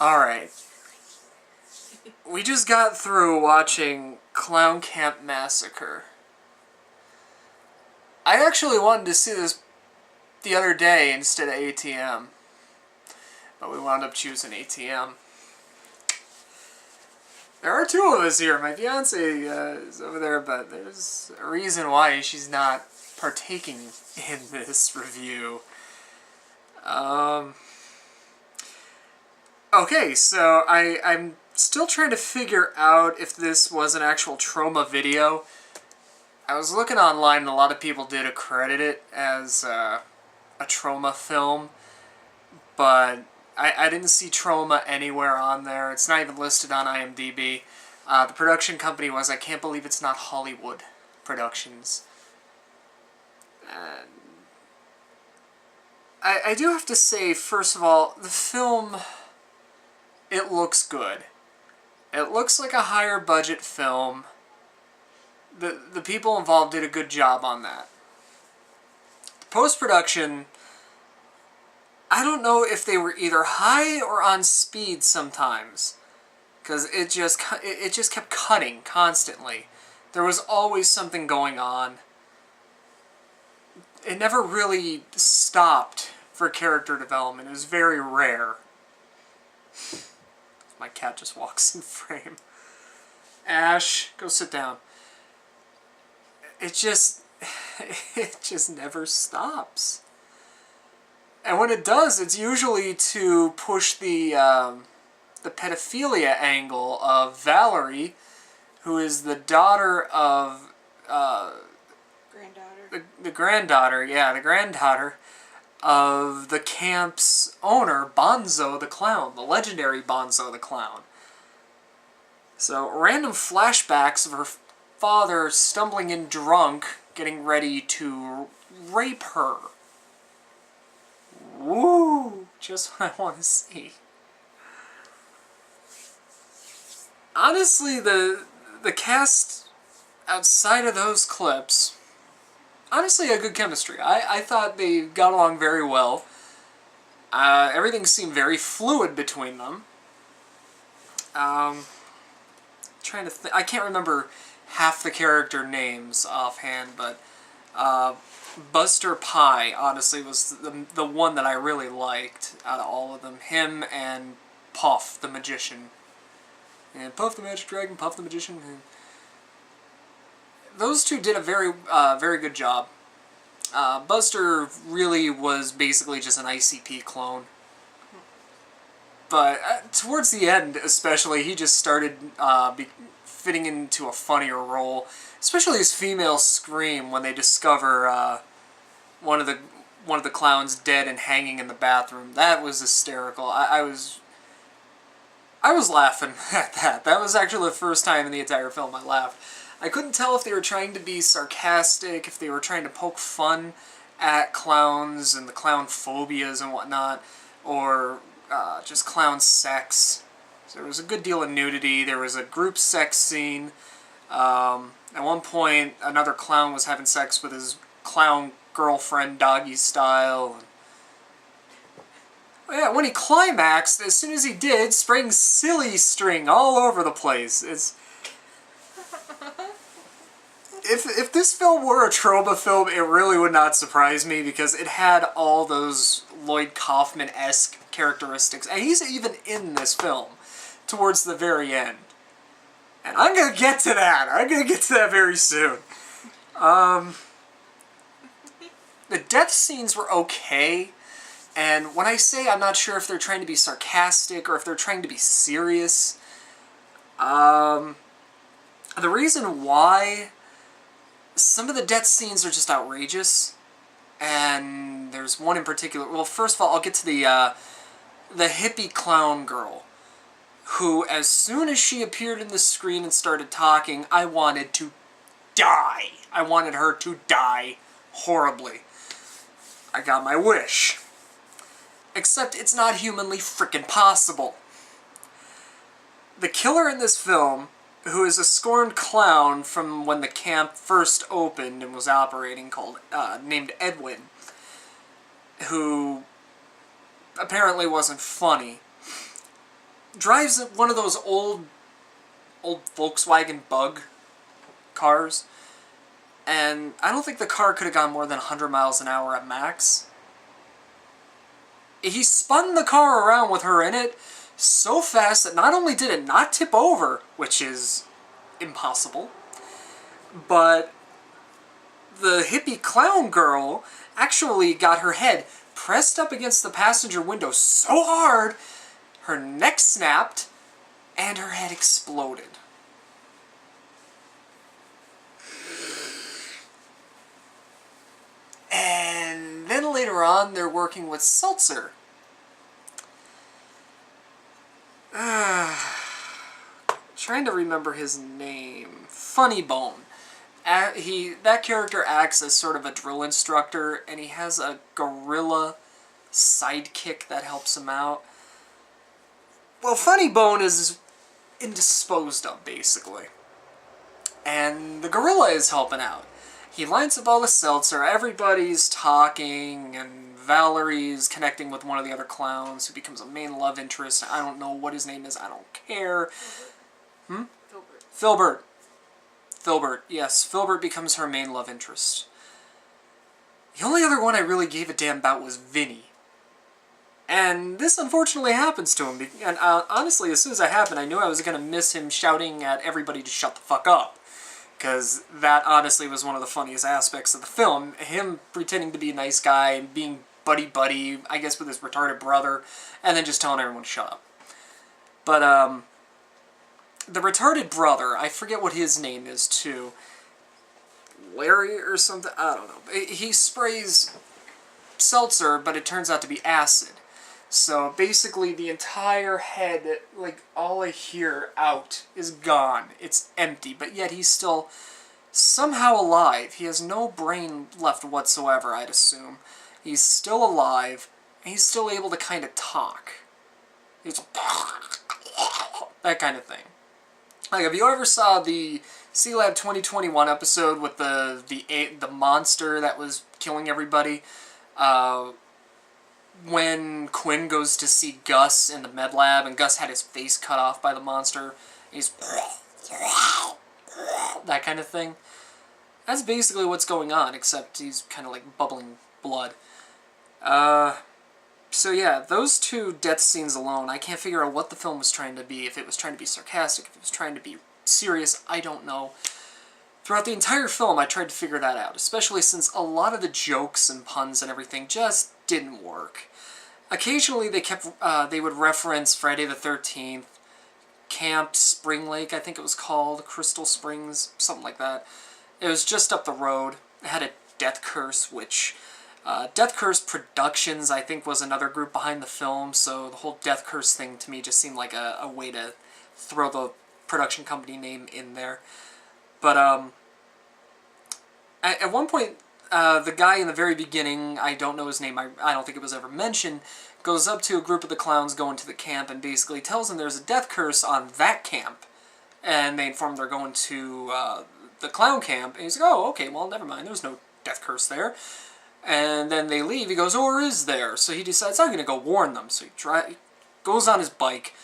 Alright. We just got through watching Klown Kamp Massacre. I actually wanted to see this the other day instead of ATM. But we wound up choosing ATM. There are two of us here. My fiance is over there, but there's a reason why she's not partaking in this review. Okay, so I'm still trying to figure out if this was an actual trauma video. I was looking online and a lot of people did accredit it as a trauma film, but I didn't see trauma anywhere on there. It's not even listed on IMDb. The production company was I Can't Believe It's Not Hollywood Productions. And I do have to say, first of all, the film, it looks good. It looks like a higher budget film. The people involved did a good job on that. Post-production, I don't know if they were either high or on speed sometimes, because it just kept cutting constantly. There was always something going on. It never really stopped for character development. It was very rare. My cat just walks in frame. Ash, go sit down. It just never stops. And when it does, it's usually to push the pedophilia angle of Valerie, who is the daughter of the granddaughter of the camp's owner, Bonzo the Clown, the legendary Bonzo the Clown. So random flashbacks of her father stumbling in drunk, getting ready to rape her. Woo! Just what I want to see. Honestly, the cast outside of those clips, honestly, a good chemistry. I thought they got along very well. Everything seemed very fluid between them. Trying to I can't remember half the character names offhand, but Buster Pie, honestly, was the one that I really liked out of all of them. Him and Puff, the magician. And Puff the Magic Dragon, Puff the Magician. And those two did a very good job. Buster really was basically just an ICP clone. But towards the end, especially, he just started fitting into a funnier role. Especially his female scream when they discover one of the clowns dead and hanging in the bathroom. That was hysterical. I was laughing at that. That was actually the first time in the entire film I laughed. I couldn't tell if they were trying to be sarcastic, if they were trying to poke fun at clowns and the clown phobias and whatnot, or just clown sex. So there was a good deal of nudity. There was a group sex scene. At one point, another clown was having sex with his clown girlfriend, doggy style. Yeah, when he climaxed, as soon as he did, spraying silly string all over the place. If this film were a trauma film, it really would not surprise me, because it had all those Lloyd Kaufman-esque characteristics. And he's even in this film towards the very end. And I'm going to get to that. I'm going to get to that very soon. The death scenes were okay. And when I say I'm not sure if they're trying to be sarcastic or if they're trying to be serious, the reason why some of the death scenes are just outrageous, and there's one in particular. Well, first of all, I'll get to the hippie clown girl, who, as soon as she appeared in the screen and started talking, I wanted to die. I wanted her to die horribly. I got my wish. Except it's not humanly frickin' possible. The killer in this film, who is a scorned clown from when the camp first opened and was operating, named Edwin, who apparently wasn't funny. drives one of those old Volkswagen Bug cars, and I don't think the car could have gone more than 100 miles an hour at max. He spun the car around with her in it so fast that not only did it not tip over, which is impossible, but the hippie clown girl actually got her head pressed up against the passenger window so hard, her neck snapped, and her head exploded. And then later on, they're working with Seltzer. Trying to remember his name. Funny Bone. That character acts as sort of a drill instructor, and he has a gorilla sidekick that helps him out. Well, Funny Bone is indisposed of, basically. And the gorilla is helping out. He lines up all the Seltzer, everybody's talking, and Valerie's connecting with one of the other clowns who becomes a main love interest. I don't know what his name is, I don't care. Filbert. Filbert, yes. Filbert becomes her main love interest. The only other one I really gave a damn about was Vinny. And this unfortunately happens to him. And honestly, as soon as that happened, I knew I was going to miss him shouting at everybody to shut the fuck up. Because that honestly was one of the funniest aspects of the film. Him pretending to be a nice guy and being buddy-buddy, I guess with his retarded brother, and then just telling everyone to shut up. But, the retarded brother, I forget what his name is, too. Larry or something? I don't know. He sprays seltzer, but it turns out to be acid. So basically the entire head, like all I hear out, is gone. It's empty, but yet he's still somehow alive. He has no brain left whatsoever, I'd assume. He's still alive, and he's still able to kind of talk. It's that kind of thing. Like, if you ever saw the C-Lab 2021 episode with the monster that was killing everybody, when Quinn goes to see Gus in the med lab, and Gus had his face cut off by the monster, he's that kind of thing. That's basically what's going on, except he's kind of like bubbling blood. So yeah, those two death scenes alone, I can't figure out what the film was trying to be. If it was trying to be sarcastic, if it was trying to be serious, I don't know. Throughout the entire film, I tried to figure that out, especially since a lot of the jokes and puns and everything just didn't work. Occasionally, they would reference Friday the 13th, Camp Spring Lake, I think it was called, Crystal Springs, something like that. It was just up the road. It had a death curse, which Death Curse Productions, I think, was another group behind the film, so the whole Death Curse thing to me just seemed like a way to throw the production company name in there. But at one point, the guy in the very beginning, I don't know his name, I don't think it was ever mentioned, goes up to a group of the clowns going to the camp and basically tells them there's a death curse on that camp. And they inform they're going to the clown camp, and he's like, oh, okay, well, never mind, there's no death curse there. And then they leave. He goes, or is there? So he decides, I'm going to go warn them. So he goes on his bike,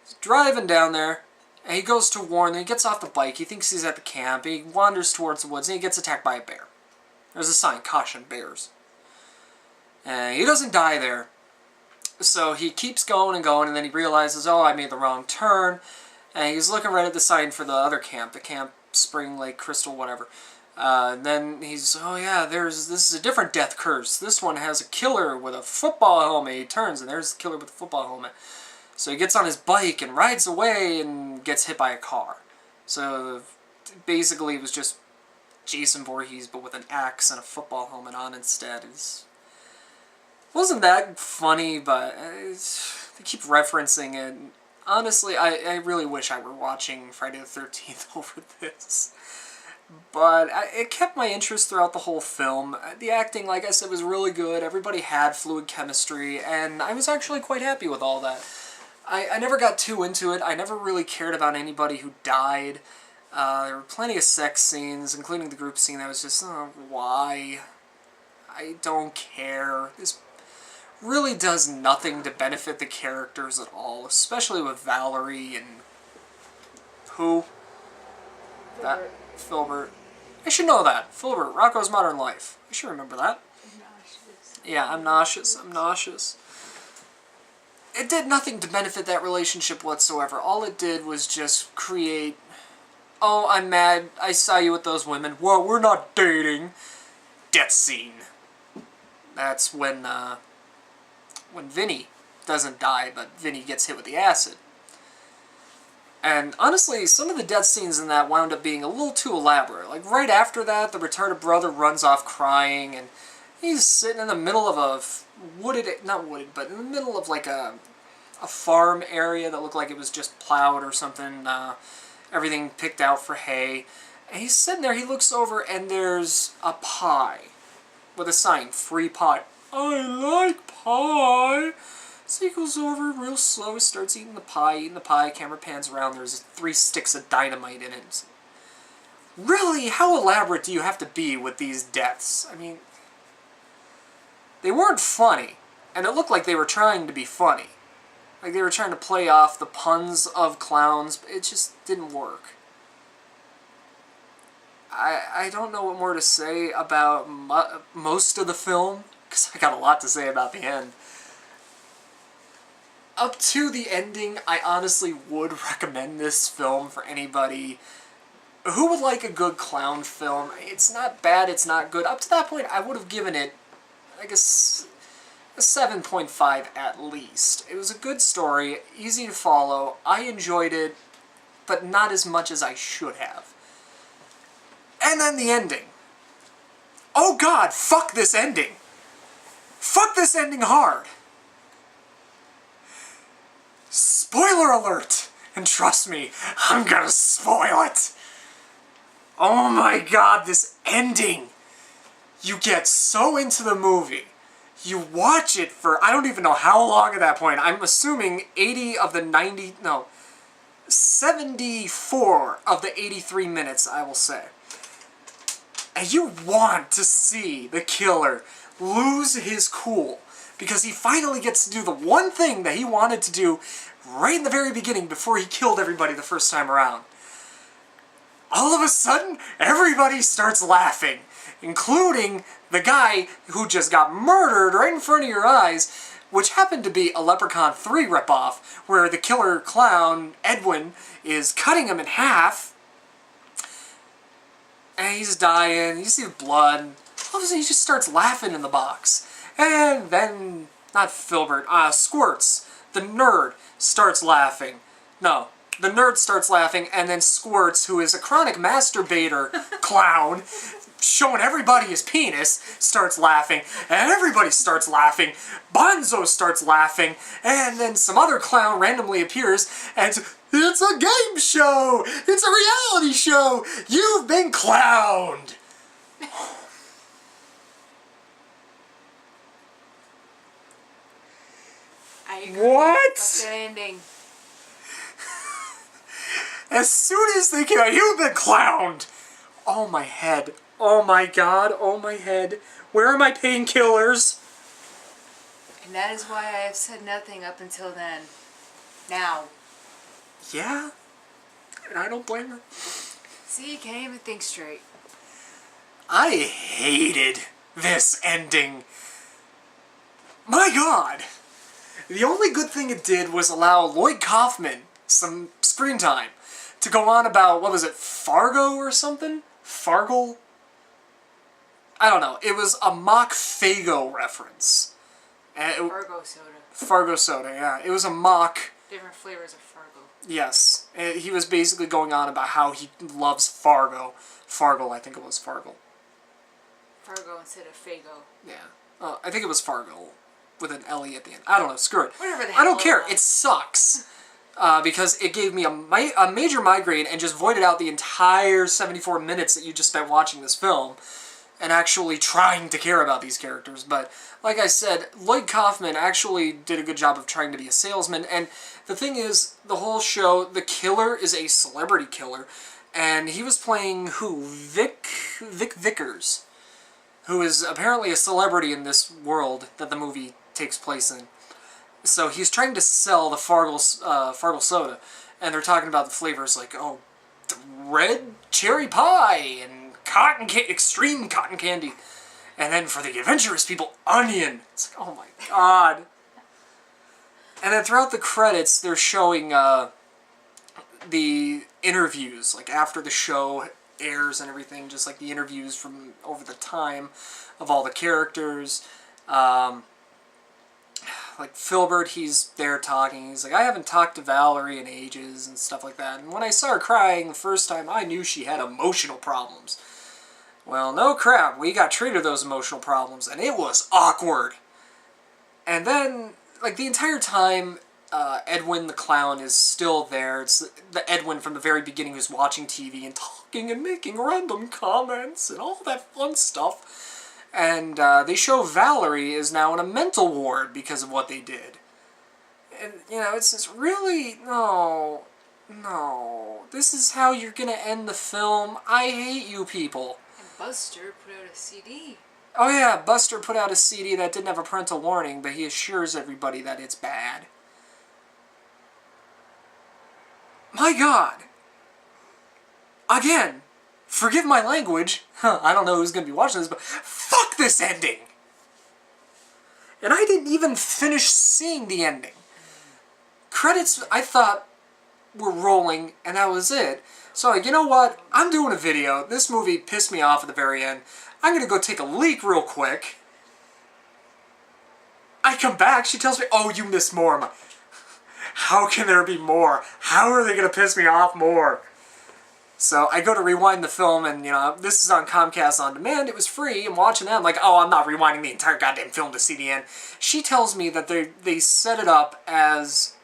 he's driving down there, and he goes to warn them. He gets off the bike. He thinks he's at the camp. He wanders towards the woods, and he gets attacked by a bear. There's a sign, caution, bears. And he doesn't die there. So he keeps going and going, and then he realizes, oh, I made the wrong turn. And he's looking right at the sign for the other camp, the Camp Spring Lake Crystal, whatever. Then he's, oh yeah, this is a different death curse. This one has a killer with a football helmet. He turns, and there's the killer with the football helmet. So he gets on his bike and rides away and gets hit by a car. So basically it was just Jason Voorhees, but with an axe and a football helmet on instead. Wasn't that funny, but they keep referencing it. Honestly, I really wish I were watching Friday the 13th over this. But it kept my interest throughout the whole film. The acting, like I said, was really good. Everybody had fluid chemistry, and I was actually quite happy with all that. I never got too into it. I never really cared about anybody who died. There were plenty of sex scenes, including the group scene that was just, why? I don't care. This really does nothing to benefit the characters at all, especially with Valerie and... who? That Filbert. I should know that. Filbert, Rocko's Modern Life. I should remember that. Yeah, I'm nauseous. I'm nauseous. It did nothing to benefit that relationship whatsoever. All it did was just create... oh, I'm mad. I saw you with those women. Well, we're not dating. Death scene. That's when Vinny doesn't die, but Vinny gets hit with the acid. And honestly, some of the death scenes in that wound up being a little too elaborate. Like, right after that, the retarded brother runs off crying, and he's sitting in the middle of a wooded... not wooded, but in the middle of, like, a farm area that looked like it was just plowed or something. Everything picked out for hay. And he's sitting there, he looks over, and there's a pie with a sign, free pie. I like pie. So he goes over real slow, starts eating the pie, camera pans around, there's 3 sticks of dynamite in it. Really? How elaborate do you have to be with these deaths? I mean, they weren't funny, and it looked like they were trying to be funny. Like they were trying to play off the puns of clowns, but it just didn't work. I don't know what more to say about most of the film, because I got a lot to say about the end. Up to the ending, I honestly would recommend this film for anybody who would like a good clown film. It's not bad, it's not good. Up to that point, I would have given it, I guess, a 7.5 at least. It was a good story, easy to follow. I enjoyed it, but not as much as I should have. And then the ending. Oh God, fuck this ending. Fuck this ending hard. Spoiler alert! And trust me, I'm gonna spoil it! Oh my God, this ending! You get so into the movie. You watch it for, I don't even know how long at that point. I'm assuming 80 of the 90, no, 74 of the 83 minutes, I will say. And you want to see the killer lose his cool, because he finally gets to do the one thing that he wanted to do right in the very beginning before he killed everybody the first time around. All of a sudden, everybody starts laughing, including the guy who just got murdered right in front of your eyes, which happened to be a Leprechaun 3 ripoff, where the killer clown, Edwin, is cutting him in half, and he's dying, you see the blood, all of a sudden he just starts laughing in the box. And then, not Filbert, Squirts, the nerd, starts laughing. No, the nerd starts laughing, and then Squirts, who is a chronic masturbator clown, showing everybody his penis, starts laughing, and everybody starts laughing. Bonzo starts laughing, and then some other clown randomly appears, and it's a game show! It's a reality show! You've been clowned! I agree. What? That's the ending. As soon as they came out, you've been clowned! Oh my head. Oh my God. Oh my head. Where are my painkillers? And that is why I have said nothing up until then. Now. Yeah? And I don't blame her. See, you can't even think straight. I hated this ending. My God! The only good thing it did was allow Lloyd Kaufman some screen time to go on about, what was it, Fargo or something? Fargle? I don't know. It was a mock Faygo reference. Fargo soda. Fargo soda, yeah. It was a mock... Different flavors of Fargo. Yes. He was basically going on about how he loves Fargo. Fargo, I think it was Fargo. Fargo instead of Faygo. Yeah. I think it was Fargo. With an L-E at the end. I don't know, screw it. Whatever the hell I don't care, it was. it sucks. Because it gave me a major migraine and just voided out the entire 74 minutes that you just spent watching this film and actually trying to care about these characters. But, like I said, Lloyd Kaufman actually did a good job of trying to be a salesman, and the thing is, the whole show, the killer is a celebrity killer, and he was playing who? Vic Vickers. who is apparently a celebrity in this world that the movie takes place in. So he's trying to sell the Fargle soda, and they're talking about the flavors like, oh, the red cherry pie and extreme cotton candy, and then for the adventurous people, onion. It's like, oh my god. And then throughout the credits, they're showing the interviews, like after the show airs and everything, just like the interviews from over the time of all the characters. Like Filbert, he's there talking. He's like, I haven't talked to Valerie in ages and stuff like that. And when I saw her crying the first time, I knew she had emotional problems. Well, no crap. We got treated of those emotional problems, and it was awkward. And then, like, the entire time, Edwin the clown is still there. It's the Edwin from the very beginning who's watching TV and talking and making random comments and all that fun stuff. And they show Valerie is now in a mental ward because of what they did. And, you know, it's just really, no, this is how you're gonna end the film. I hate you people. And Buster put out a CD. Oh yeah, Buster put out a CD that didn't have a parental warning, but he assures everybody that it's bad. My god. Again. Forgive my language. I don't know who's going to be watching this, but fuck this ending! And I didn't even finish seeing the ending. Credits, I thought, were rolling, and that was it. So, you know what? I'm doing a video. This movie pissed me off at the very end. I'm going to go take a leak real quick. I come back, she tells me, oh, you missed more. I'm like, how can there be more? How are they going to piss me off more? So I go to rewind the film, and, you know, this is on Comcast On Demand. It was free. I'm watching that. I'm like, oh, I'm not rewinding the entire goddamn film to see the end. She tells me that they set it up as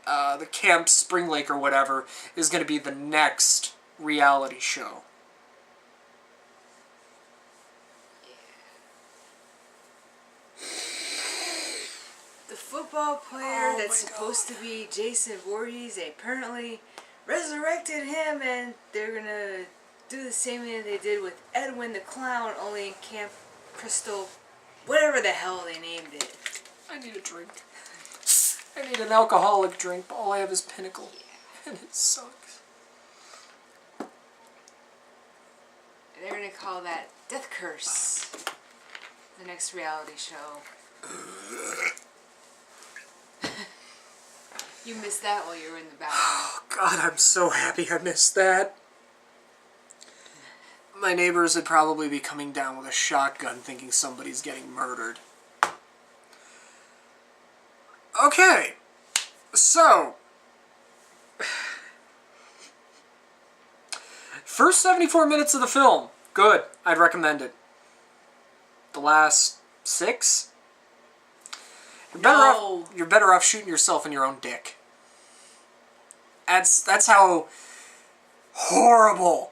the Camp Spring Lake or whatever is going to be the next reality show. The football player that's supposed to be Jason Voorhees, they apparently resurrected him, and they're gonna do the same thing they did with Edwin the Clown, only in Camp Crystal, whatever the hell they named it. I need a drink. I need an alcoholic drink, but all I have is Pinnacle. Yeah. And it sucks. They're gonna call that Death Curse, the next reality show. You missed that while you were in the bathroom. Oh, God, I'm so happy I missed that. My neighbors would probably be coming down with a shotgun thinking somebody's getting murdered. Okay, so... First 74 minutes of the film, good. I'd recommend it. The last 6? You're better off shooting yourself in your own dick. That's how horrible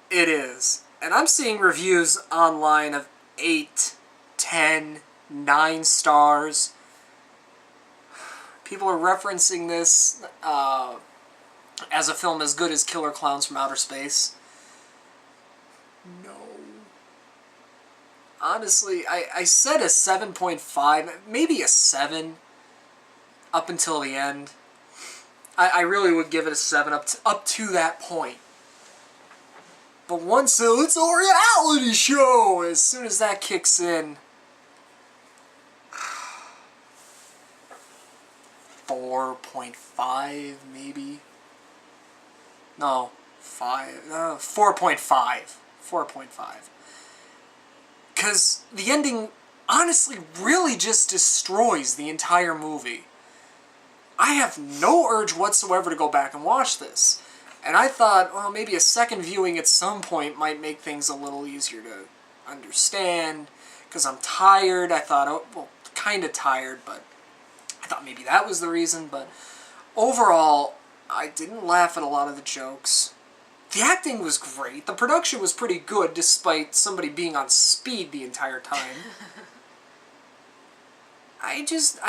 it is. And I'm seeing reviews online of 8, 10, 9 stars. People are referencing this as a film as good as Killer Klowns from Outer Space. No. Honestly, I said a 7.5, maybe a 7 up until the end. I really would give it a 7 up to that point. But once it's a reality show, as soon as that kicks in, 4.5 maybe. No, 4.5. 4.5. Because the ending, honestly, really just destroys the entire movie. I have no urge whatsoever to go back and watch this. And I thought, well, maybe a second viewing at some point might make things a little easier to understand. Because I'm tired. I thought, oh, well, kind of tired, but I thought maybe that was the reason. But overall, I didn't laugh at a lot of the jokes. The acting was great. The production was pretty good, despite somebody being on speed the entire time. I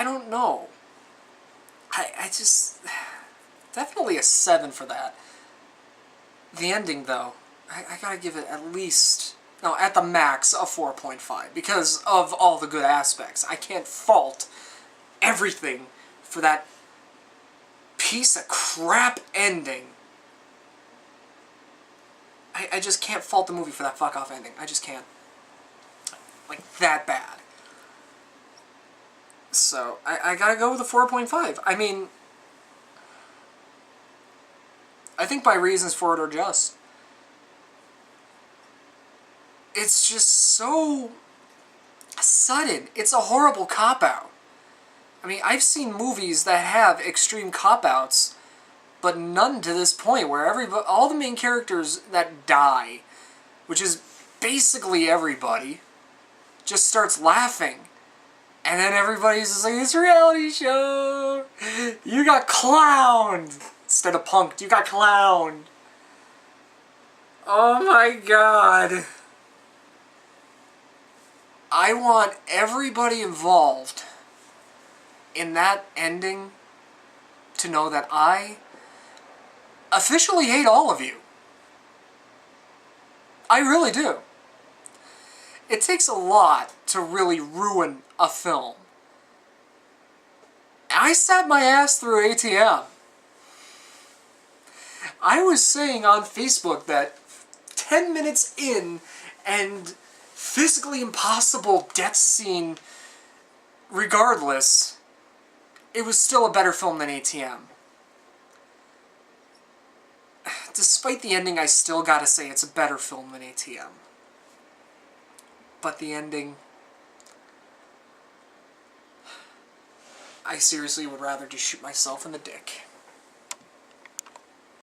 don't know. I just... Definitely a 7 for that. The ending, though, I gotta give it at least No, at the max, a 4.5, because of all the good aspects. I can't fault everything for that piece of crap ending. I just can't fault the movie for that fuck-off ending. I just can't. Like, that bad. So, I gotta go with a 4.5. I mean, I think my reasons for it are just. It's just so sudden. It's a horrible cop-out. I mean, I've seen movies that have extreme cop-outs, but none to this point, where all the main characters that die, which is basically everybody, just starts laughing. And then everybody's just like, it's a reality show! You got clowned! Instead of punked, you got clowned! Oh my god. I want everybody involved in that ending to know that I officially hate all of you. I really do. It takes a lot to really ruin a film. I sat my ass through ATM. I was saying on Facebook that 10 minutes in and physically impossible death scene regardless, it was still a better film than ATM. Despite the ending, I still gotta say it's a better film than ATM. But the ending, I seriously would rather just shoot myself in the dick.